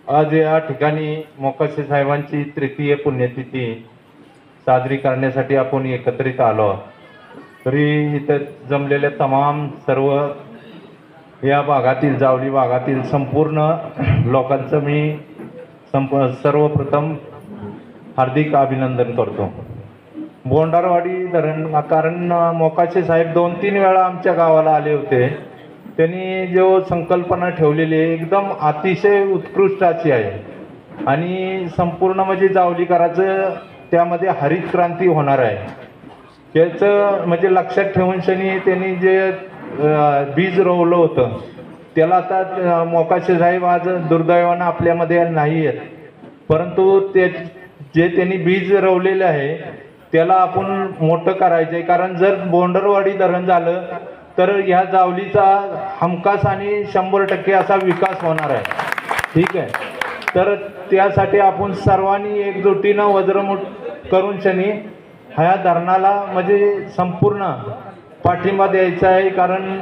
आज या ठिकाणी मोकाशी साहेबांची तृतीय पुण्यतिथी साजरी करण्यासाठी आपण एकत्रित आलो. तरी इथं जमलेल्या तमाम सर्व या भागातील जावली भागातील संपूर्ण लोकांचं मी सर्वप्रथम हार्दिक अभिनंदन करतो. बोंडारवाडी धरण, कारण मोकाशी साहेब 2-3 वेळा आमच्या गावाला आले होते. त्यांनी जो संकल्पना ठेवलेली आहे एकदम अतिशय उत्कृष्ट अशी आहे आणि संपूर्ण म्हणजे जावलीकराचं त्यामध्ये हरित क्रांती होणार आहे. त्याचं म्हणजे लक्षात ठेवून शनी त्यांनी जे बीज रोवलं होतं त्याला आता मोकाशी साहेब आज दुर्दैवानं आपल्यामध्ये नाही आहेत, परंतु ते जे त्यांनी बीज रोवलेले आहे त्याला आपण मोठं करायचं आहे. कारण जर बोंडरवाडी धरण झालं तर ह्या जावलीचा हमखास आणि 100% असा विकास होणार आहे. ठीक आहे, तर त्यासाठी आपण सर्वांनी एकजुटीनं वज्रमुठ करून शनी ह्या धरणाला म्हणजे संपूर्ण पाठिंबा द्यायचा आहे. कारण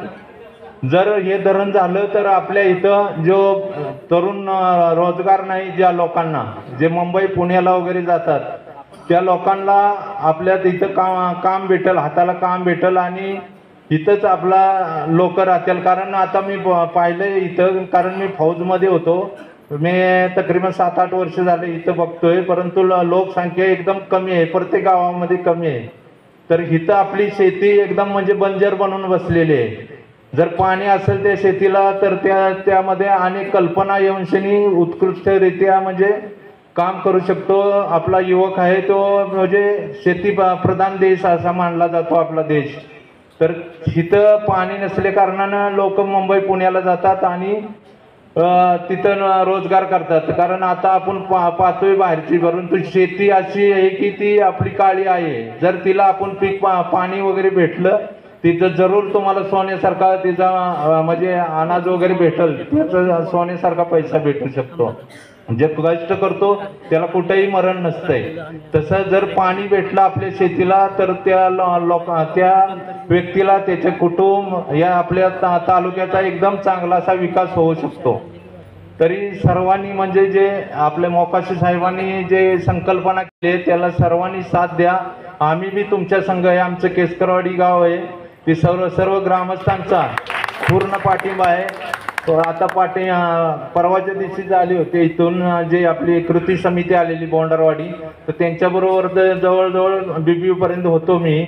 जर हे धरण झालं तर आपल्या इथं जो तरुण रोजगार नाही ज्या लोकांना, जे मुंबई पुण्याला वगैरे जातात त्या लोकांना आपल्या इथं काम भेटेल, हाताला काम भेटेल आणि इथंच आपला लोक राहतील. कारण आता मी पाहिलं इथं, कारण मी फौजमध्ये होतो, मी तकरीबन 7-8 वर्ष झाले इथं बघतोय, परंतु लोकसंख्या एकदम कमी आहे, प्रत्येक गावामध्ये कमी आहे. तर इथं आपली शेती एकदम म्हणजे बंजर बनून बसलेली आहे. जर पाणी असेल त्या शेतीला तर त्यामध्ये अनेक कल्पना येऊन शनी उत्कृष्टरित्या म्हणजे काम करू शकतो. आपला युवक आहे तो म्हणजे शेती प्रधान देश असा मानला जातो आपला देश. तर इथं पाणी नसल्या कारणानं लोक मुंबई पुण्याला जातात आणि तिथं रोजगार करतात. कारण आता आपण पाहतोय बाहेरची, परंतु शेती अशी आहे की ती आपली काळी आहे. जर तिला आपण पीक पाणी वगैरे भेटलं तिथं जरूर तुम्हाला सोन्यासारखा तिचा म्हणजे अनाज वगैरे भेटल, त्याचा सोन्यासारखा पैसा भेटू शकतो. जे कष्ट करतो त्याला कुठेही मरण नसतंय. तसं जर पाणी भेटलं आपल्या शेतीला तर त्या व्यक्तीला, त्याचे कुटुंब, या आपल्या तालुक्याचा एकदम चांगला असा विकास होऊ शकतो. तरी सर्वांनी म्हणजे जे आपल्या मोकाशी साहेबांनी जे संकल्पना केली त्याला सर्वांनी साथ द्या. आम्ही बी तुमच्या संघ आहे. आमचं केसकरवाडी गाव आहे, ते सर्व ग्रामस्थांचा पूर्ण पाठिंबा आहे. आता परवाच्या दिवशी झाले होते इथून जे आपली कृती समिती आलेली बोंडारवाडी, तर त्यांच्याबरोबर जवळजवळ BBU पर्यंत होतो मी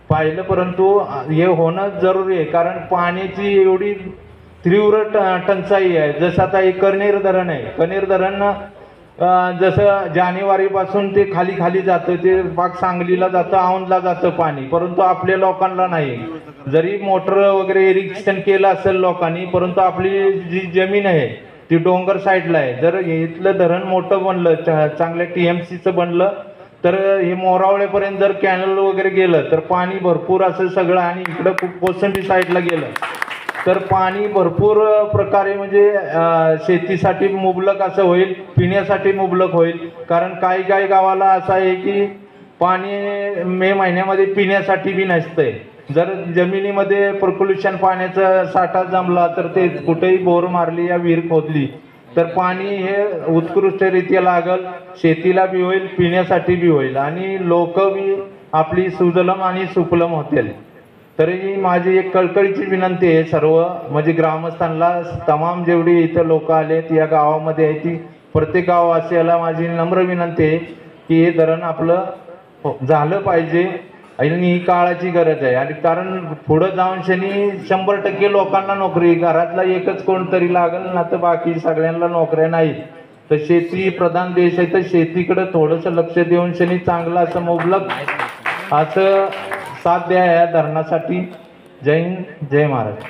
पाहिलं. परंतु हे होणं जरुरी आहे, कारण पाण्याची एवढी तीव्र टंचाई आहे. जसं आता एक कणेर धरण आहे, कणेर धरण जसं जानेवारीपासून ते खाली जातं, ते पाक सांगलीला जातं, औंधला जातं पाणी, परंतु आपल्या लोकांना नाही. जरी मोटर वगैरे इरिगेशन केलं असेल लोकांनी, परंतु आपली जी जमीन आहे ती डोंगर साईडला आहे. जर इथलं धरण मोठं बनलं, चांगल्या TMCचं बनलं तर हे मोरावळेपर्यंत जर कॅनल वगैरे गेलं तर पाणी भरपूर असं सगळं, आणि इकडं कोसंबी साईडला गेलं तर पाणी भरपूर प्रकारे म्हणजे शेतीसाठी मुबलक असं होईल, पिण्यासाठी मुबलक होईल. कारण काही गावाला असं आहे की पाणी मे महिन्यामध्ये पिण्यासाठी बी नसतंय. जर जमिनीमध्ये पर्क्युलेशन पाण्याचा साठा जमला तर ते कुठेही बोर मारली या विहीर खोदली तर पाणी हे उत्कृष्टरित्या लागल, शेतीला बी होईल, पिण्यासाठी बी होईल आणि लोक बी आपली सुजलम आणि सुफलम होतील. तरी माझी एक कळकळीची विनंती आहे सर्व म्हणजे ग्रामस्थांना, तमाम जेवढी इथं लोक आलेत या गावामध्ये आहे ती प्रत्येक गाववासियाला माझी नम्र विनंती आहे की हे धरण आपलं झालं पाहिजे आणि ही काळाची गरज आहे. आणि कारण पुढं जाऊन शनी 100% लोकांना नोकरी, घरातला एकच कोणतरी लागल ना, तर बाकी सगळ्यांना नोकऱ्या नाहीत. तर शेती प्रधान देश आहे, तर शेतीकडे थोडंसं लक्ष देऊन शनी चांगलं असं मुबलक असं साथ द्या या धरणासाठी. जय हिंद, जय महाराष्ट्र.